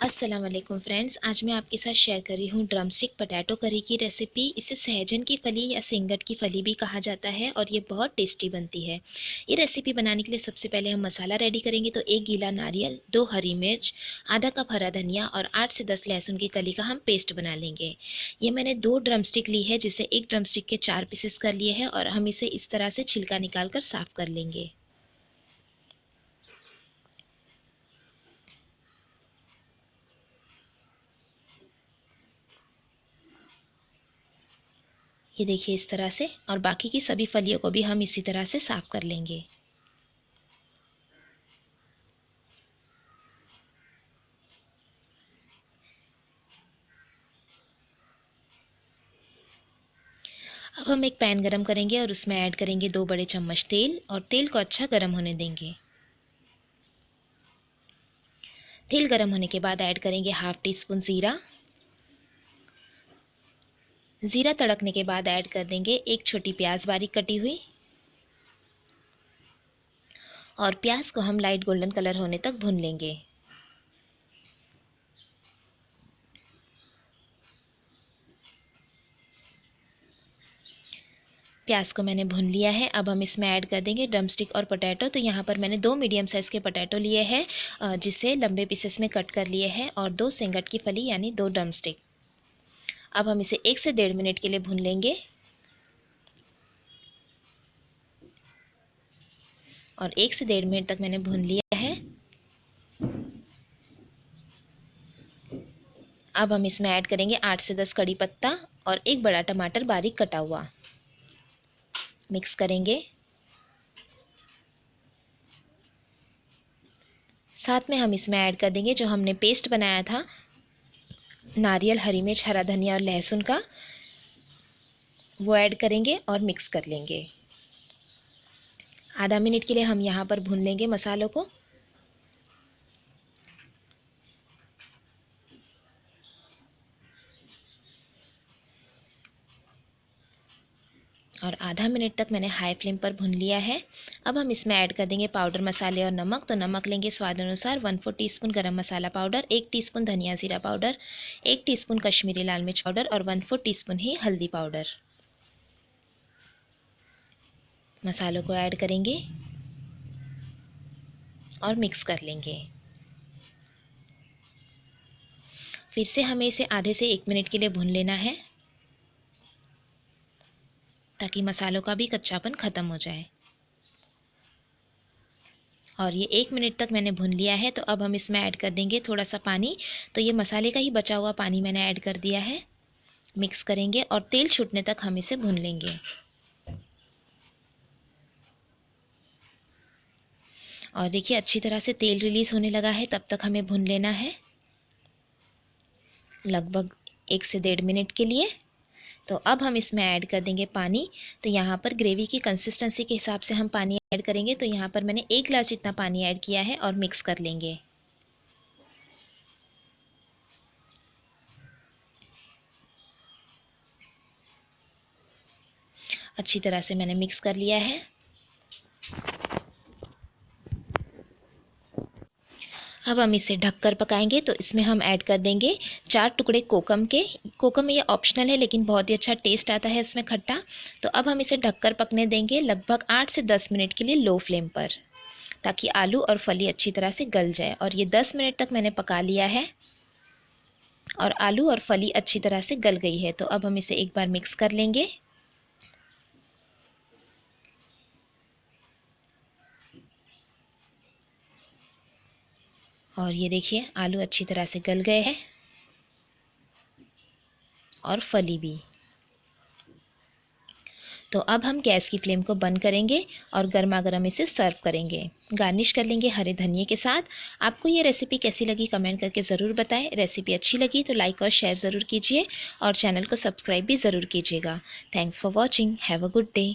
अस्सलाम वालेकुम फ्रेंड्स, आज मैं आपके साथ शेयर कर रही हूँ ड्रमस्टिक पोटैटो करी की रेसिपी। इसे सहजन की फली या सिंगट की फली भी कहा जाता है और ये बहुत टेस्टी बनती है। ये रेसिपी बनाने के लिए सबसे पहले हम मसाला रेडी करेंगे। तो 1 गीला नारियल, 2 हरी मिर्च, आधा कप हरा धनिया और 8 से 10 लहसुन की कली का हम पेस्ट बना लेंगे। ये मैंने 2 ड्रमस्टिक ली है, जिसे एक ड्रमस्टिक के 4 पीसेस कर लिए हैं और हम इसे इस तरह से छिलका निकाल कर साफ़ कर लेंगे। ये देखिए इस तरह से, और बाकी की सभी फलियों को भी हम इसी तरह से साफ़ कर लेंगे। अब हम एक पैन गरम करेंगे और उसमें ऐड करेंगे 2 बड़े चम्मच तेल, और तेल को अच्छा गरम होने देंगे। तेल गरम होने के बाद ऐड करेंगे हाफ टी स्पून ज़ीरा। ज़ीरा तड़कने के बाद ऐड कर देंगे एक छोटी प्याज बारीक कटी हुई, और प्याज को हम लाइट गोल्डन कलर होने तक भून लेंगे। प्याज को मैंने भून लिया है। अब हम इसमें ऐड कर देंगे ड्रमस्टिक और पोटैटो। तो यहाँ पर मैंने 2 मीडियम साइज़ के पोटैटो लिए हैं, जिसे लंबे पीसेस में कट कर लिए हैं, और 2 सिंगट की फली यानी 2 ड्रमस्टिक। अब हम इसे 1 से 1.5 मिनट के लिए भून लेंगे, और 1 से 1.5 मिनट तक मैंने भून लिया है। अब हम इसमें ऐड करेंगे 8 से 10 कड़ी पत्ता और एक बड़ा टमाटर बारीक कटा हुआ। मिक्स करेंगे। साथ में हम इसमें ऐड कर देंगे जो हमने पेस्ट बनाया था नारियल, हरी मिर्च, हरा धनिया और लहसुन का, वो ऐड करेंगे और मिक्स कर लेंगे। आधा मिनट के लिए हम यहाँ पर भून लेंगे मसालों को। और आधा मिनट तक मैंने हाई फ्लेम पर भून लिया है। अब हम इसमें ऐड कर देंगे पाउडर मसाले और नमक। तो नमक लेंगे स्वाद अनुसार, 1/4 टीस्पून गरम मसाला पाउडर, 1 टीस्पून धनिया जीरा पाउडर, 1 टीस्पून कश्मीरी लाल मिर्च पाउडर और 1/4 टीस्पून ही हल्दी पाउडर। मसालों को ऐड करेंगे और मिक्स कर लेंगे। फिर से हमें इसे आधे से 1 मिनट के लिए भून लेना है, ताकि मसालों का भी कच्चापन ख़त्म हो जाए। और ये 1 मिनट तक मैंने भून लिया है। तो अब हम इसमें ऐड कर देंगे थोड़ा सा पानी। तो ये मसाले का ही बचा हुआ पानी मैंने ऐड कर दिया है। मिक्स करेंगे और तेल छूटने तक हम इसे भून लेंगे। और देखिए अच्छी तरह से तेल रिलीज़ होने लगा है, तब तक हमें भून लेना है लगभग 1 से 1.5 मिनट के लिए। तो अब हम इसमें ऐड कर देंगे पानी। तो यहाँ पर ग्रेवी की कंसिस्टेंसी के हिसाब से हम पानी ऐड करेंगे। तो यहाँ पर मैंने 1 गिलास जितना पानी ऐड किया है और मिक्स कर लेंगे। अच्छी तरह से मैंने मिक्स कर लिया है। अब हम इसे ढककर पकाएंगे। तो इसमें हम ऐड कर देंगे 4 टुकड़े कोकम के। कोकम ये ऑप्शनल है, लेकिन बहुत ही अच्छा टेस्ट आता है इसमें खट्टा। तो अब हम इसे ढककर पकने देंगे लगभग 8 से 10 मिनट के लिए लो फ्लेम पर, ताकि आलू और फली अच्छी तरह से गल जाए। और ये 10 मिनट तक मैंने पका लिया है और आलू और फली अच्छी तरह से गल गई है। तो अब हम इसे एक बार मिक्स कर लेंगे। और ये देखिए आलू अच्छी तरह से गल गए हैं और फली भी। तो अब हम गैस की फ्लेम को बंद करेंगे और गर्मा गर्म इसे सर्व करेंगे। गार्निश कर लेंगे हरे धनिए के साथ। आपको ये रेसिपी कैसी लगी कमेंट करके ज़रूर बताएं। रेसिपी अच्छी लगी तो लाइक और शेयर ज़रूर कीजिए, और चैनल को सब्सक्राइब भी ज़रूर कीजिएगा। Thanks for watching. Have a good day.